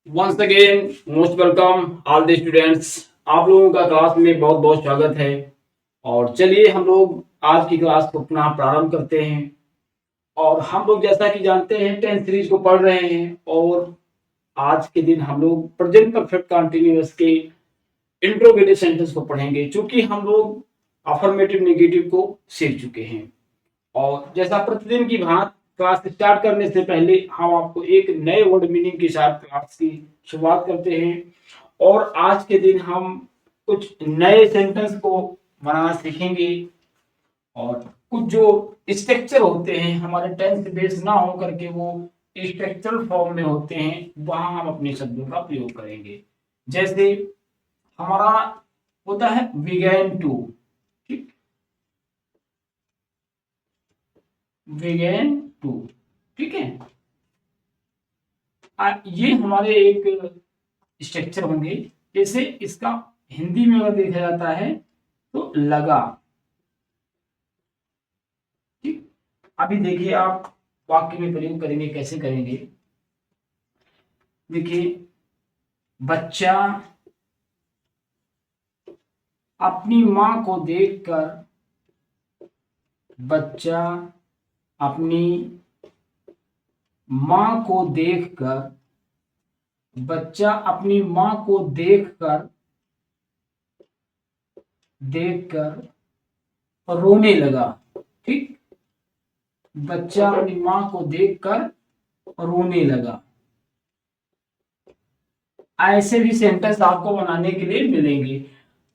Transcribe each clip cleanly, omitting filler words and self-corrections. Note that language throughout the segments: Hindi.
Once again most welcome all the students. आप लोगों का क्लास में बहुत बहुत स्वागत है। और चलिए हम लोग आज की क्लास को पुनः प्रारंभ करते हैं। और हम लोग जैसा कि जानते हैं 10th सीरीज को पढ़ रहे हैं और आज के दिन हम लोग प्रेजेंट परफेक्ट कंटीन्यूअस के इंट्रोगेटिव सेंटेंस को पढ़ेंगे, क्योंकि हम लोग अफर्मेटिव नेगेटिव को सीख चुके हैं। और जैसा प्रतिदिन की भांति क्लास स्टार्ट करने से पहले हम आपको एक नए वर्ड मीनिंग के साथ क्लास की शुरुआत करते हैं। और आज के दिन हम कुछ नए सेंटेंस को बनाना सीखेंगे। और कुछ जो स्ट्रक्चर होते हैं हमारे टेंस बेस ना हो करके वो स्ट्रक्चरल फॉर्म में होते हैं, वहां हम अपने शब्दों का प्रयोग करेंगे। जैसे हमारा होता है बिगेन टू, ठीक, बिगेन टू, ठीक है। ये हमारे एक स्ट्रक्चर होंगे। जैसे इसका हिंदी में अगर देखा जाता है तो लगा, ठीक। अभी देखिए आप वाक्य में प्रयोग करेंगे, कैसे करेंगे। देखिए, बच्चा अपनी मां को देखकर, बच्चा अपनी मां को देखकर, बच्चा अपनी मां को देखकर देखकर रोने लगा, ठीक। बच्चा अपनी मां को देखकर रोने लगा। ऐसे भी सेंटेंस आपको बनाने के लिए मिलेंगे।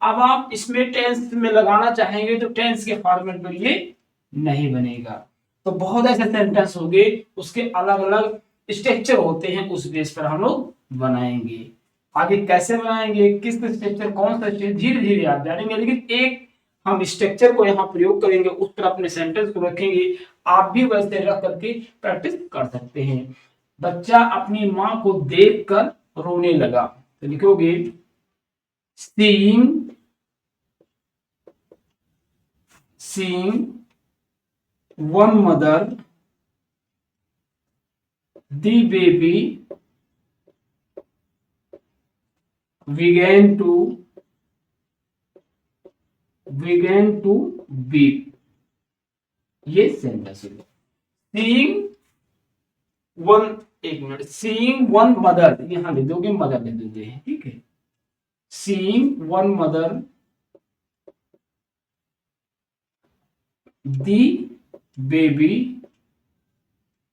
अब आप इसमें टेंस में लगाना चाहेंगे तो टेंस के फॉर्मेट में ये नहीं बनेगा। तो बहुत ऐसे सेंटेंस होंगे, उसके अलग अलग स्ट्रक्चर होते हैं, उस बेस पर हम लोग बनाएंगे। आगे कैसे बनाएंगे, किस स्ट्रक्चर, कौन सा स्ट्रक्चर, धीरे धीरे आप जानेंगे। लेकिन एक हम स्ट्रक्चर को यहाँ प्रयोग करेंगे, उस पर अपने सेंटेंस को रखेंगे। आप भी वैसे रख करके प्रैक्टिस कर सकते हैं। बच्चा अपनी मां को देखकर रोने लगा, तो लिखोगे seeing one mother, the baby began to weep। ये सेंटेंस है। सीइंग वन, एक मिनट, सीइंग वन मदर, यहां लिख दोगे, मदर लिख दोगे, ठीक है। Seeing one mother, the baby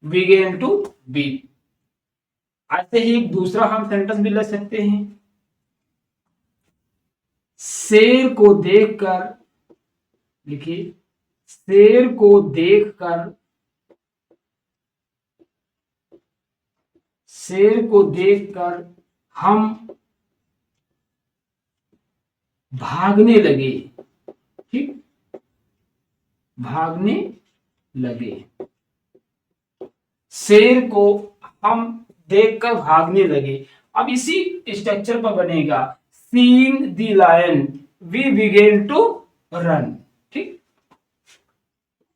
began to weep। ऐसे ही एक दूसरा हम सेंटेंस भी ले सकते हैं। शेर को देखकर, देखिए, शेर को देखकर, शेर को देखकर हम भागने लगे, ठीक, भागने लगे। शेर को हम देखकर भागने लगे। अब इसी स्ट्रक्चर पर बनेगा seeing the lion we began to run, ठीक।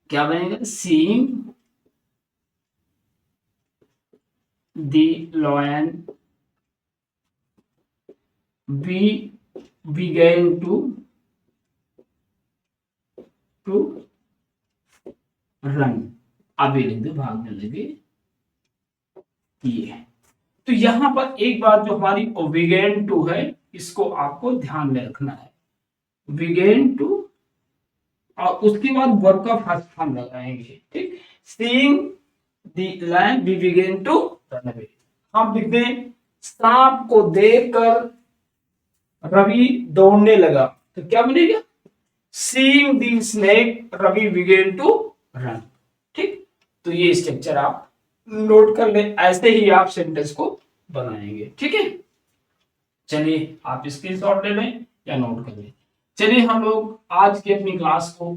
क्या बनेगा, seeing the lion we began to run। अब ये लिख दो, भागने लगे। ये है। तो यहां पर एक बात जो हमारी बिगेन टू है, इसको आपको ध्यान में रखना है। बिगेन टू, और उसके बाद वर्ब का फर्स्ट फॉर्म लगाएंगे, ठीक। Seeing the lion we begin to run away. हम लिखते हैं सांप को देखकर रवि दौड़ने लगा, तो क्या बनेगा, seeing the snake Ravi begin to run, ठीक। तो ये स्ट्रक्चर आप नोट कर ले, ऐसे ही आप सेंटेंस को बनाएंगे, ठीक है। चलिए आप स्क्रीनशॉट ले लें या नोट कर लें। चलिए हम लोग आज की अपनी क्लास को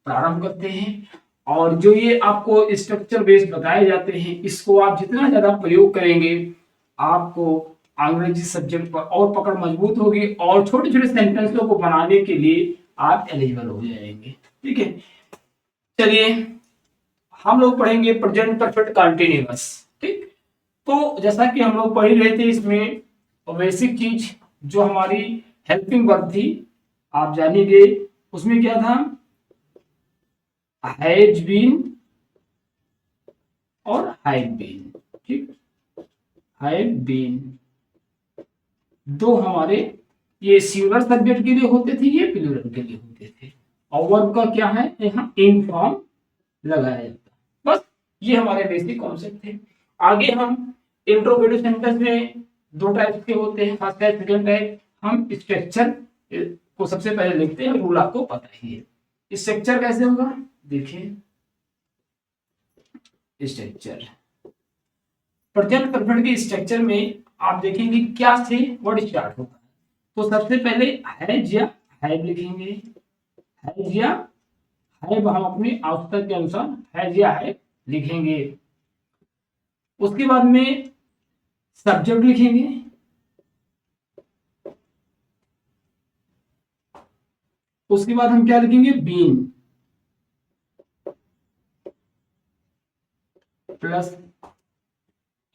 प्रारंभ करते हैं। और जो ये आपको स्ट्रक्चर बेस्ड बताए जाते हैं, इसको आप जितना ज्यादा प्रयोग करेंगे, आपको अंग्रेजी सब्जेक्ट पर और पकड़ मजबूत होगी और छोटे छोटे सेंटेंसों को बनाने के लिए आप एलिजिबल हो जाएंगे, ठीक है। चलिए हम लोग पढ़ेंगे प्रेजेंट परफेक्ट कंटीन्यूअस, ठीक। तो जैसा कि हम लोग पढ़ ही रहे थे, इसमें बेसिक चीज जो हमारी हेल्पिंग वर्ब थी आप जानिए, उसमें क्या था, हैज बीन और हैव बीन। ठीक, हैव बीन दो हमारे ये सिंगुलर सब्जेक्ट के लिए होते थे, ये प्लूरल के लिए होते थे। और वर्ब का क्या है, यहाँ इन फॉर्म लगाया जाता है। बस ये हमारे बेसिक कॉन्सेप्ट थे। आगे हम इंट्रोगेटिव सेंटेंस में दो टाइप के होते हैं, फर्स्ट टाइप सेकंड टाइप। हम स्ट्रक्चर को सबसे पहले लिखते हैं, रूल आपको पता ही है। स्ट्रक्चर कैसे होगा, देखिए स्ट्रक्चर प्रेजेंट परफेक्ट के स्ट्रक्चर में आप देखेंगे क्या से वर्ड स्टार्ट होता है। तो सबसे पहले हैज या हैव लिखेंगे, हैज या हैव हम अपनी आवश्यकता के अनुसार हैज या हैव लिखेंगे। उसके बाद में सब्जेक्ट लिखेंगे, उसके बाद हम क्या लिखेंगे, बीन प्लस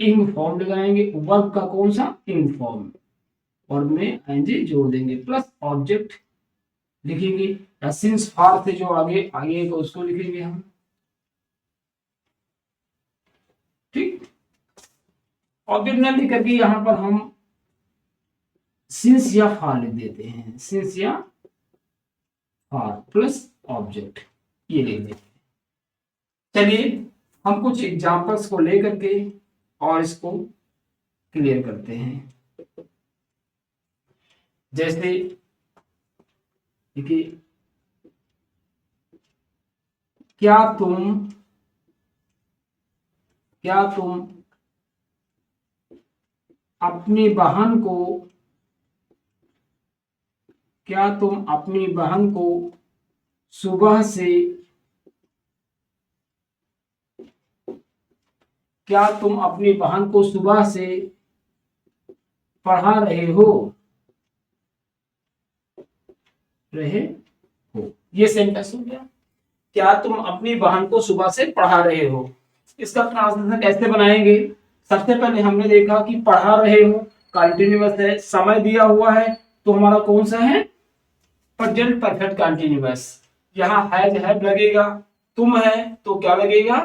इन फॉर्म लगाएंगे, वर्ब का कौन सा, इन फॉर्म, और में एनजी जोड़ देंगे, प्लस ऑब्जेक्ट लिखेंगे, या सिंस फार से जो आगे आगे को उसको लिखेंगे हम। ठीक, ऑब्जेक्ट न लिख करके यहां पर हम सिंस या फार लिख देते हैं, सिंस या फार प्लस ऑब्जेक्ट, ये लिख देते हैं। चलिए हम कुछ एग्जांपल्स को लेकर के और इसको क्लियर करते हैं। जैसे देखिए, क्या तुम अपनी बहन को, क्या तुम अपनी बहन को सुबह से, क्या तुम अपनी बहन को सुबह से पढ़ा रहे हो, ये सेंटेंस हो गया। क्या तुम अपनी बहन को सुबह से पढ़ा रहे हो, इसका ट्रांसलेशन कैसे बनाएंगे। सबसे पहले हमने देखा कि पढ़ा रहे हो कंटिन्यूअस है, समय दिया हुआ है, तो हमारा कौन सा है, प्रेजेंट परफेक्ट कंटिन्यूअस। यहाँ हैव लगेगा, तुम है तो क्या लगेगा,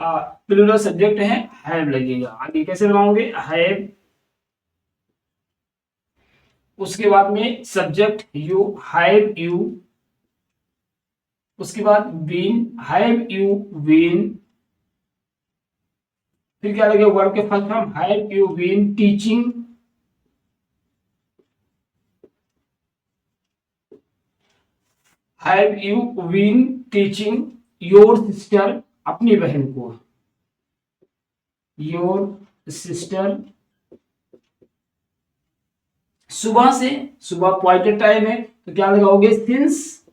प्लूरल सब्जेक्ट है, हैव लगेगा। आगे कैसे बनाओगे, हैव, उसके बाद में सब्जेक्ट यू, हैव यू, उसके बाद बीन, हैव यू बीन, फिर क्या लगेगा, वर्ब के first form, have you been teaching, have you been teaching your sister, अपनी बहन को, योर सिस्टर। सुबह से, सुबह पॉइंटेड टाइम है तो क्या लगाओगे, सिंस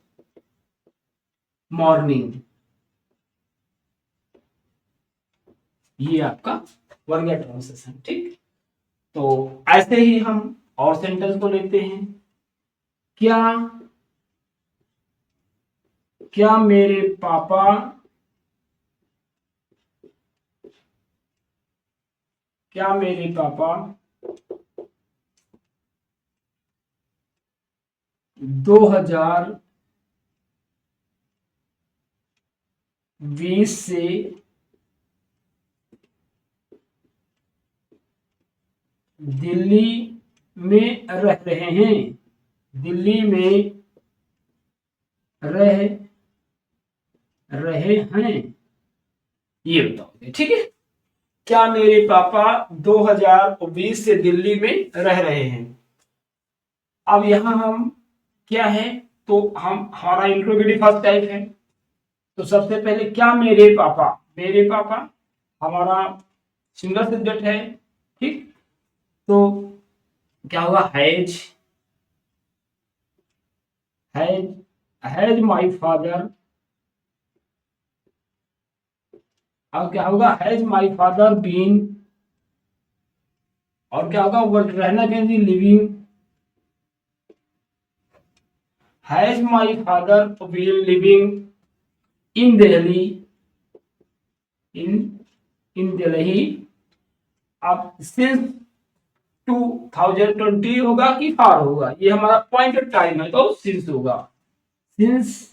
मॉर्निंग। ये आपका वर्ग ट्रांसलेशन। ठीक, तो ऐसे ही हम और सेंटेंस को लेते हैं। क्या मेरे पापा, क्या मेरे पापा 2020 से दिल्ली में रह रहे हैं, दिल्ली में रह रहे हैं, ये बताओगे। ठीक है, क्या मेरे पापा 2020 से दिल्ली में रह रहे हैं। अब यहां हम क्या है, तो हम हमारा इंट्रोगेटिव फर्स्ट टाइप है, तो सबसे पहले क्या मेरे पापा, मेरे पापा हमारा सिंगल सब्जेक्ट है। ठीक, तो क्या होगा, हैज, हैज माय फादर, अब क्या होगा, हैज माय फादर बीन, और क्या होगा, वो रहना कैसे, living, has my father been living in Delhi, in Delhi, अब सिंस 2020 होगा कि फार होगा, ये हमारा पॉइंट ऑफ टाइम है तो सिंस होगा, सिंस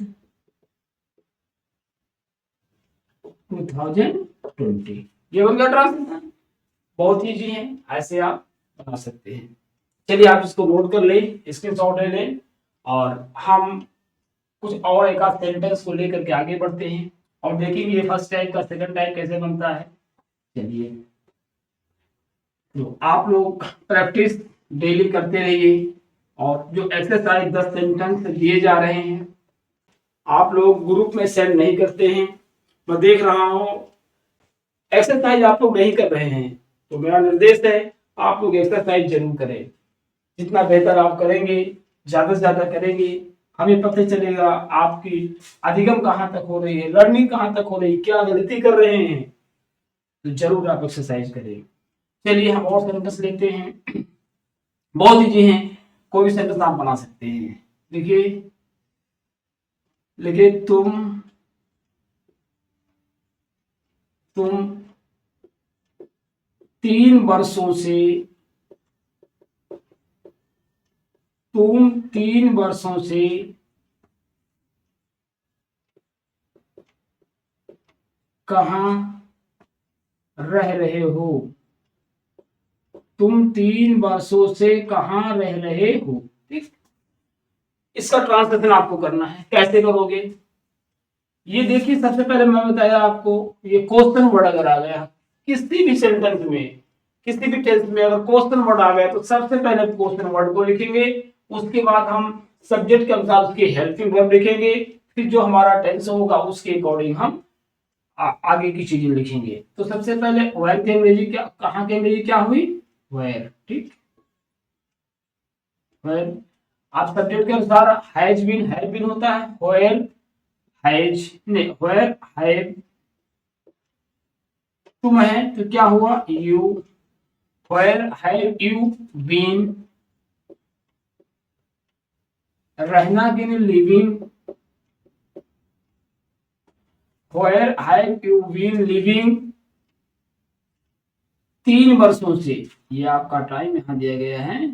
2020, ये बन गया ट्रांसलेशन। बहुत ईजी है, ऐसे आप बना सकते हैं। चलिए आप इसको नोट कर लें, स्क्रीनशॉट ले लें, और हम कुछ और एक आध सेंटेंस को लेकर के आगे बढ़ते हैं और देखेंगे फर्स्ट टाइप का सेकंड टाइप कैसे बनता है। चलिए, तो आप लोग प्रैक्टिस डेली करते रहिए, और जो एक्सरसाइज 10 सेंटेंस दिए जा रहे हैं आप लोग ग्रुप में सेंड नहीं करते हैं, मैं देख रहा हूं एक्सरसाइज आप लोग नहीं कर रहे हैं, तो मेरा निर्देश है आप लोग एक्सरसाइज जरूर करें। जितना बेहतर आप करेंगे, ज्यादा से ज्यादा करेंगे, हमें पता चलेगा आपकी अधिगम कहाँ तक हो रही है, लर्निंग कहाँ तक हो रही है, क्या गलती कर रहे हैं, तो जरूर आप एक्सरसाइज करें। चलिए हम और सेंटेंस लेते हैं, बहुत इजी हैं, कोई भी सेंटेंस आप बना सकते हैं। देखिए, लिखिए तुम 3 वर्षों से, तुम 3 वर्षों से कहाँ रह रहे हो, तुम 3 वर्षों से कहाँ रह रहे हो। ठीक, इसका ट्रांसलेशन आपको करना है, कैसे करोगे ये देखिए। सबसे पहले मैं बताया आपको, ये क्वेश्चन वर्ड अगर आ गया किसी भी सेंटेंस में, किसी भी टेंस में अगर क्वेश्चन वर्ड आ गया तो सबसे पहले क्वेश्चन वर्ड को लिखेंगे, उसके बाद हम सब्जेक्ट के अनुसार उसके हेल्पिंग वर्ब लिखेंगे, फिर जो हमारा टेंस होगा उसके अकॉर्डिंग हम आगे की चीजें लिखेंगे। तो सबसे पहले वेयर की अंग्रेजी क्या, कहाँ की अंग्रेजी क्या हुई, वेयर। ठीक, वेयर। आप सब्जेक्ट के अनुसार हैज बीन होता है, वेयर हैज नहीं, वेयर हैव तुम है तो क्या हुआ you, where have you been, रहना के लिए living, where have you been living 3 वर्षों से, ये आपका टाइम यहां दिया गया है,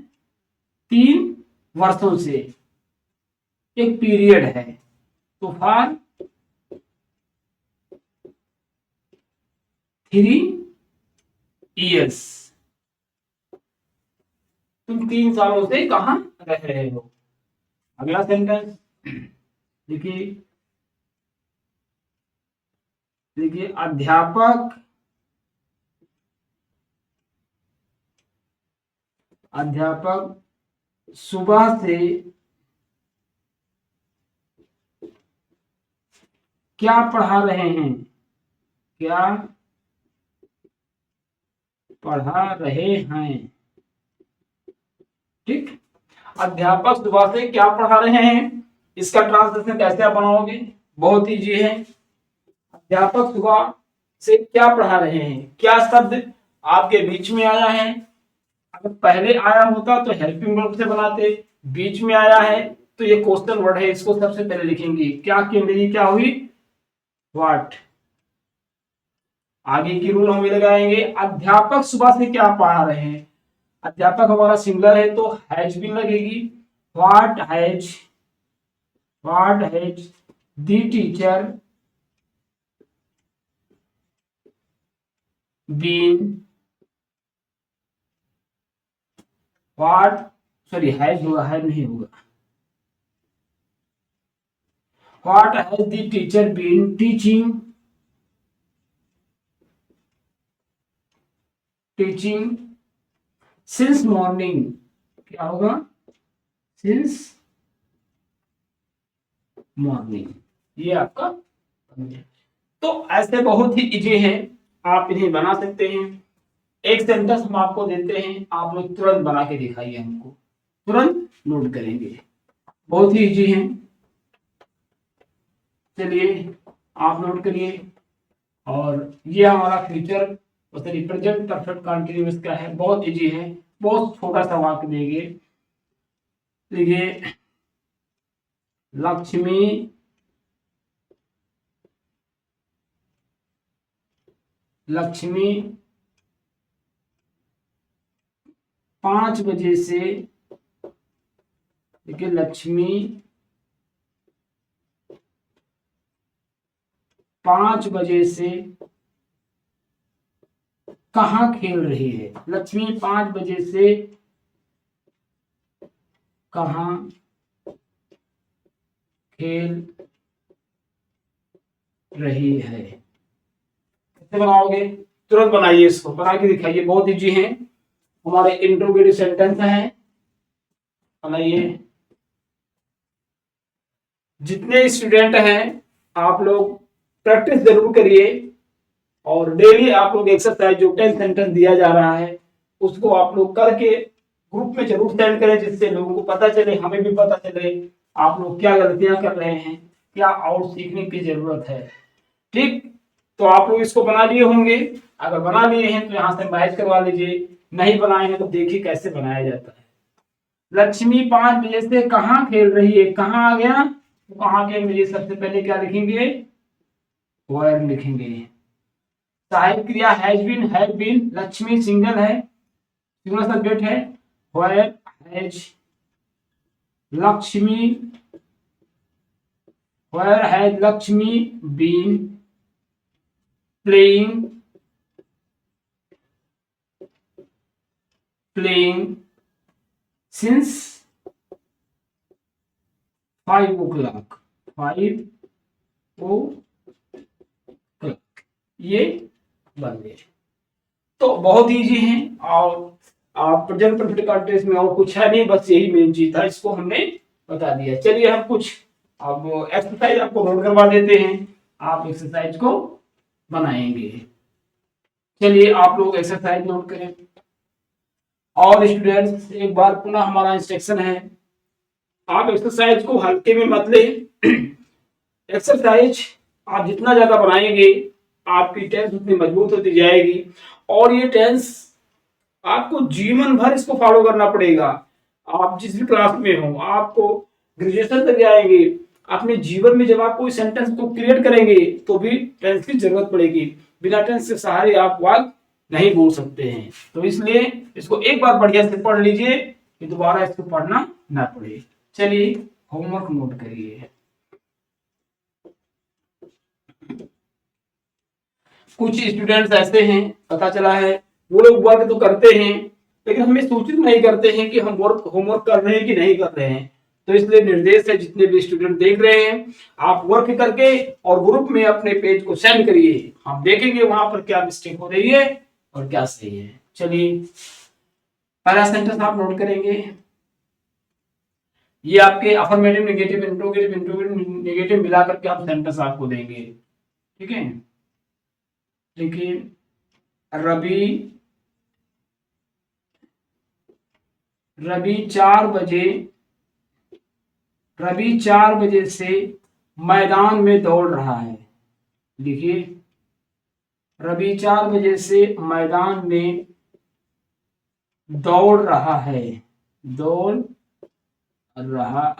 3 वर्षों से एक पीरियड है, तो फॉर 3 years, तुम 3 सालों से कहां रह रहे हो। अगला सेंटेंस देखिए, देखिए अध्यापक, अध्यापक सुबह से क्या पढ़ा रहे हैं, क्या पढ़ा रहे हैं। ठीक, अध्यापक सुबह से क्या पढ़ा रहे हैं, इसका ट्रांसलेशन कैसे आप बनाओगे, बहुत इजी है। अध्यापक सुबह से क्या पढ़ा रहे हैं, क्या शब्द आपके बीच में आया है, अगर पहले आया होता तो हेल्पिंग वर्ब से बनाते, बीच में आया है तो ये क्वेश्चन वर्ड है, इसको सबसे पहले लिखेंगे। क्या की अंग्रेजी क्या हुई, व्हाट। आगे की रूल हम लगाएंगे, अध्यापक सुबह से क्या पढ़ा रहे हैं, अध्यापक हमारा सिंगुलर है तो हैज बीन लगेगी, what has, what has the teacher been, what, sorry has होगा, हैज नहीं होगा, what has the teacher been teaching, teaching since morning, क्या होगा, सिंस मॉर्निंग, ये आपका। तो ऐसे बहुत ही इजी है, आप इन्हें बना सकते हैं। एक सेंटेंस हम आपको देते हैं, आप लोग तुरंत बना के दिखाइए, हमको तुरंत नोट करेंगे, बहुत ही इजी है। चलिए आप नोट करिए, और ये हमारा future sorry present perfect continuous का है, बहुत इजी है, बहुत छोटा सा वाक्य देंगे। देखिए, लक्ष्मी लक्ष्मी 5 बजे से, देखिए लक्ष्मी 5 बजे से कहाँ खेल रही है। लक्ष्मी 5 बजे से कहाँ खेल रही है। कैसे बनाओगे, तुरंत बनाइए, इसको बना के दिखाइए, बहुत इजी है। हमारे इंट्रोगेटिव सेंटेंस है, बनाइए। जितने स्टूडेंट हैं आप लोग प्रैक्टिस जरूर करिए और डेली आप लोग एक्सरसाइज जो 10 सेंटेंस दिया जा रहा है उसको आप लोग करके ग्रुप में जरूर सेंड करें, जिससे लोगों को पता चले, हमें भी पता चले आप लोग क्या गलतियां कर रहे हैं, क्या और सीखने की जरूरत है। ठीक, तो आप लोग इसको बना लिए होंगे, अगर बना लिए हैं तो यहाँ से मैच करवा लीजिए, नहीं बनाए हैं तो देखिए कैसे बनाया जाता है। लक्ष्मी 5 बजे से कहाँ खेल रही है, कहाँ आ गया, तो कहाँ के लिए सबसे पहले क्या लिखेंगे, वेयर लिखेंगे। सहायक क्रिया हैव बीन, लक्ष्मी सिंगल है, सिंगल सब्जेक्ट है, where has Lakshmi, where has Lakshmi been playing since 5 o'clock, 5 o'clock, ये बन गए। तो बहुत इजी है और प्रेजेंट परफेक्ट कंटीन्यूअस में और कुछ है नहीं, बस यही मेन चीज था, इसको हमने बता दिया। चलिए हम कुछ अब एक्सरसाइज आपको नोट करवा देते हैं, आप एक्सरसाइज को बनाएंगे। चलिए आप लोग एक्सरसाइज नोट करें। और स्टूडेंट्स एक बार पुनः हमारा इंस्ट्रक्शन है, आप एक्सरसाइज को हल्के में मत ले। एक्सरसाइज आप जितना ज्यादा बनाएंगे आपकी टेंस उतनी मजबूत होती जाएगी और ये टेंस आपको जीवन भर इसको फॉलो करना पड़ेगा। आप जिस भी क्लास में हो, आपको ग्रेजुएशन तक जाएंगे, अपने जीवन में जब आप कोई सेंटेंस को क्रिएट करेंगे तो भी टेंस की जरूरत पड़ेगी, बिना टेंस के सहारे आप वाक्य नहीं बोल सकते हैं। तो इसलिए इसको एक बार बढ़िया से पढ़ लीजिए कि दोबारा इसको पढ़ना ना पड़े। चलिए होमवर्क नोट करिए। कुछ स्टूडेंट्स ऐसे हैं, पता चला है वो लोग वर्क तो करते हैं लेकिन हमें सूचित नहीं करते हैं कि हम वर्क होमवर्क कर रहे हैं कि नहीं कर रहे हैं। तो इसलिए निर्देश है, जितने भी स्टूडेंट देख रहे हैं आप वर्क करके और ग्रुप में अपने पेज को सेंड करिए, हम देखेंगे वहां पर क्या मिस्टेक हो रही है और क्या सही है। चलिए पहला सेंटेंस आप नोट करेंगे, ये आपके अफर्मेटिव, नेगेटिव, इंट्रोगेटिव नेगेटिव मिलाकर के हम सेंटेंस आपको देंगे। ठीक है, देखिए रवि 4 बजे से मैदान में दौड़ रहा है। देखिए रवि 4 बजे से मैदान में दौड़ रहा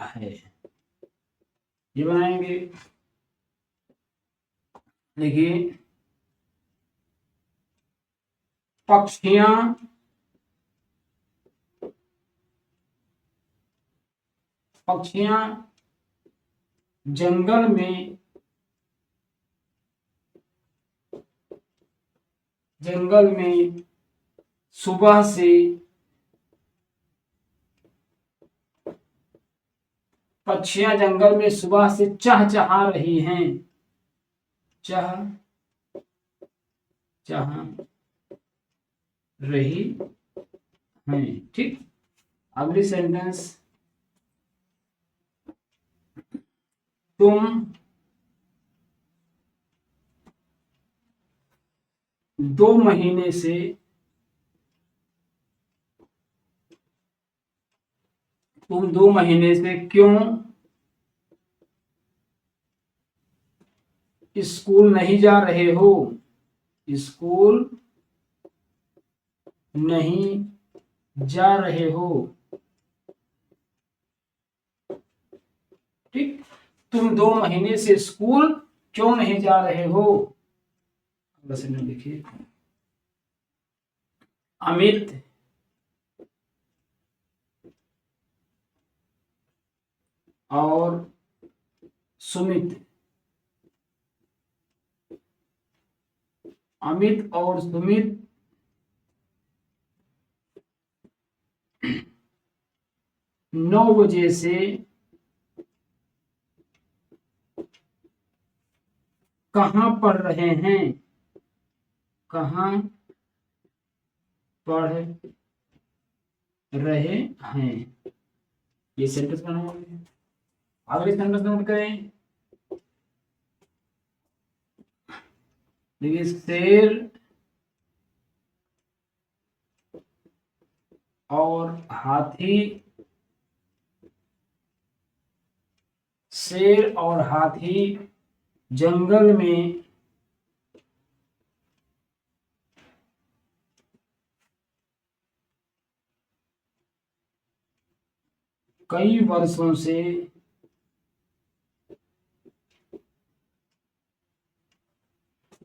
है, ये बनाएंगे। देखिए पक्षियां जंगल में सुबह से पक्षियां जंगल में सुबह से चहचहा रही हैं, ठीक। अगली सेंटेंस, तुम 2 महीने से क्यों स्कूल नहीं जा रहे हो, ठीक। तुम 2 महीने से स्कूल क्यों नहीं जा रहे हो। बस देखिए अमित और सुमित, अमित और सुमित 9 बजे से कहाँ पढ़ रहे हैं, कहाँ पढ़ रहे हैं। ये सेंटेंस बना हुआ है। अगले सेंटेंस नोट करें। देखिए, शेर और हाथी, शेर और हाथी जंगल में कई वर्षों से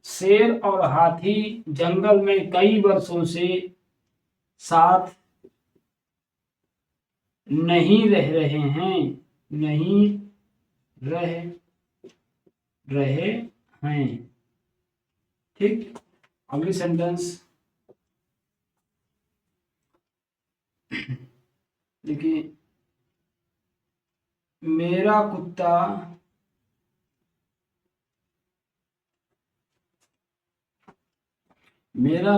शेर और हाथी जंगल में कई वर्षों से साथ नहीं रह रहे हैं, नहीं रह रहे हैं। ठीक, अगली सेंटेंस देखिए, मेरा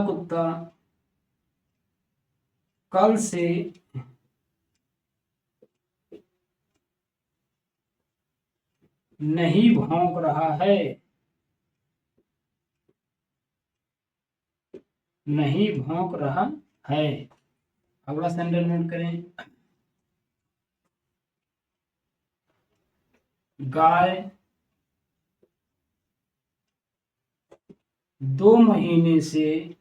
कुत्ता कल से नहीं भौंक रहा है, नहीं भौंक रहा है। अगला सेंटेंस नोट करें। गाय 2 महीने से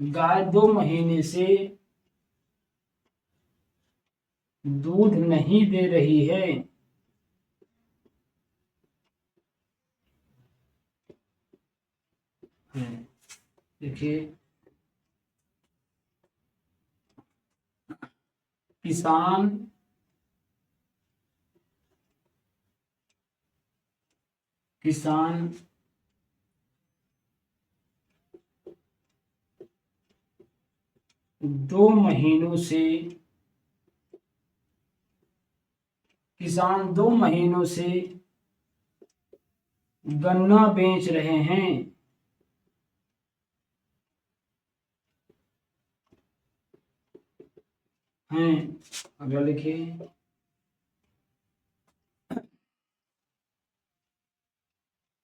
गाय 2 महीने से दूध नहीं दे रही है, देखिए, किसान 2 महीनों से गन्ना बेच रहे हैं, अगला लिखिए,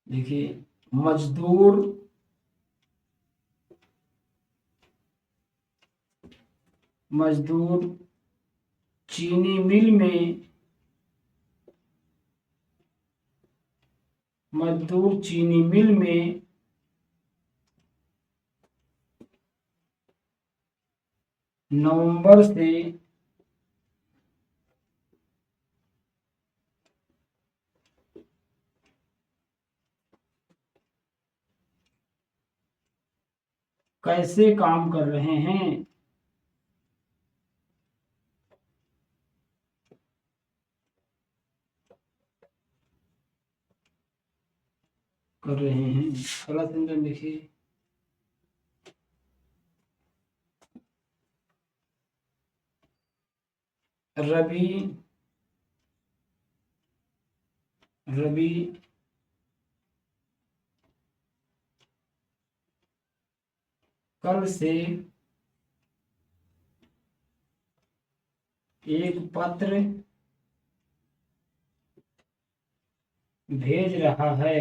देखिए, मजदूर चीनी मिल में नवंबर से कैसे काम कर रहे हैं, अगला सेंटेंस देखिए, रवि कल से एक पत्र भेज रहा है।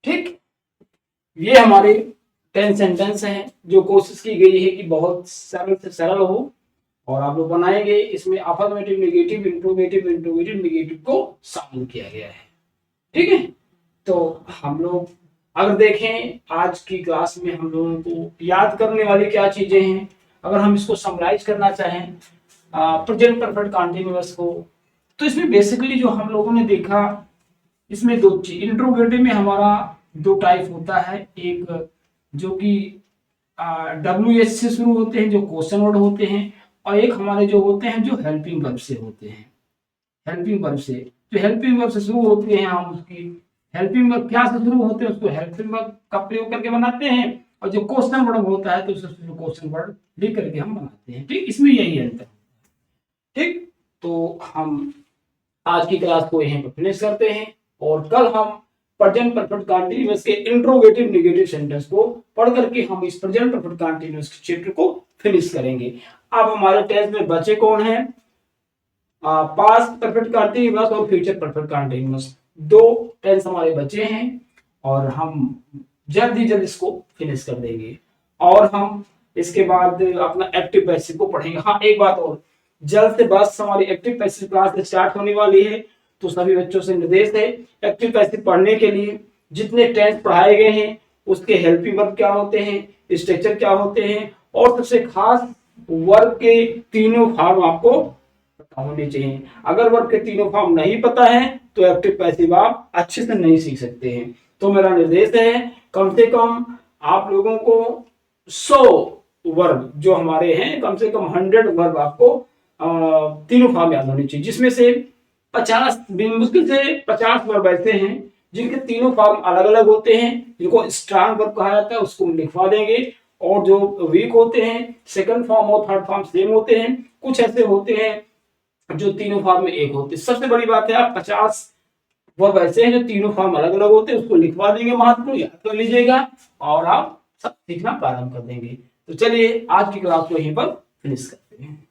ठीक, ये हमारे 10 सेंटेंस हैं जो कोशिश की गई है कि बहुत सरल से सरल हो और आप लोग बनाएंगे। इसमें अफर्मेटिव, नेगेटिव, इंट्रोगेटिव नेगेटिव को शामिल किया गया है। ठीक है, तो हम लोग अगर देखें आज की क्लास में हम लोगों को याद करने वाली क्या चीजें हैं, अगर हम इसको समराइज करना चाहें प्रेजेंट परफेक्ट कंटीन्यूअस को, तो इसमें बेसिकली जो हम लोगों ने देखा, इसमें 2 चीज, इंट्रोगेटिव में हमारा 2 टाइप होता है, एक जो कि WH से शुरू होते हैं, जो क्वेश्चन वर्ड होते हैं, और एक हमारे जो होते हैं जो हेल्पिंग वर्ब से होते हैं। हेल्पिंग वर्ब से, जो हेल्पिंग वर्ब से शुरू होते हैं, हम उसकी हेल्पिंग वर्ब क्या से शुरू होते हैं उसको हेल्पिंग वर्ब का प्रयोग करके बनाते हैं, और जो क्वेश्चन वर्ड होता है तो उसको क्वेश्चन वर्ड लिख करके हम बनाते हैं। ठीक, इसमें यही अंतर। ठीक, तो हम आज की क्लास को यहीं पर फिनिश करते हैं, और कल हम प्रेजेंट परफेक्ट कंटीन्यूअस के इंट्रोगेटिव नेगेटिव सेंटेंस को पढ़ करके हम इस प्रेजेंट परफेक्ट कंटीन्यूअस चैप्टर को फिनिश करेंगे। अब हमारे टेस्ट में बचे कौन है? पास्ट परफेक्ट कंटीन्यूअस और फ्यूचर परफेक्ट कंटीन्यूअस, दो टेंस हमारे बचे हैं, और हम जल्द ही जल्द इसको फिनिश कर देंगे। और हम इसके बाद अपना एक्टिव पैसिव को पढ़ेंगे। हाँ, एक बात और, जल्द से बस हमारी एक्टिव पैसिव क्लास स्टार्ट होने वाली है, तो सभी बच्चों से निर्देश है एक्टिव पैसिव पढ़ने के लिए जितने टेंस पढ़ाए गए हैं उसके हेल्पिंग वर्ब क्या होते हैं, स्ट्रक्चर क्या होते हैं, और सबसे खास वर्ब के तीनों फॉर्म आपको पता होने चाहिए। अगर वर्ब के तीनों फॉर्म नहीं पता है तो एक्टिव पैसिव आप अच्छे से नहीं सीख सकते हैं। तो मेरा निर्देश है कम से कम आप लोगों को 100 वर्ब जो हमारे हैं, कम से कम 100 वर्ब आपको तीनों फॉर्म याद होनी चाहिए, जिसमें से 50 मुश्किल से 50 वर्ब ऐसे हैं जिनके तीनों फॉर्म अलग अलग होते हैं, जिनको स्ट्रांग वर्ब कहा जाता है, उसको हम लिखवा देंगे। और जो वीक होते हैं सेकंड फॉर्म और थर्ड फॉर्म सेम होते हैं, कुछ ऐसे होते हैं जो तीनों फॉर्म में एक होते हैं। सबसे बड़ी बात है आप 50 वर्ब ऐसे हैं जो तीनों फॉर्म अलग अलग होते हैं, उसको लिखवा देंगे, महत्वपूर्ण याद कर लीजिएगा, और आप सब सीखना प्रारंभ कर देंगे। तो चलिए आज की क्लास को यहीं पर फिनिश करते हैं।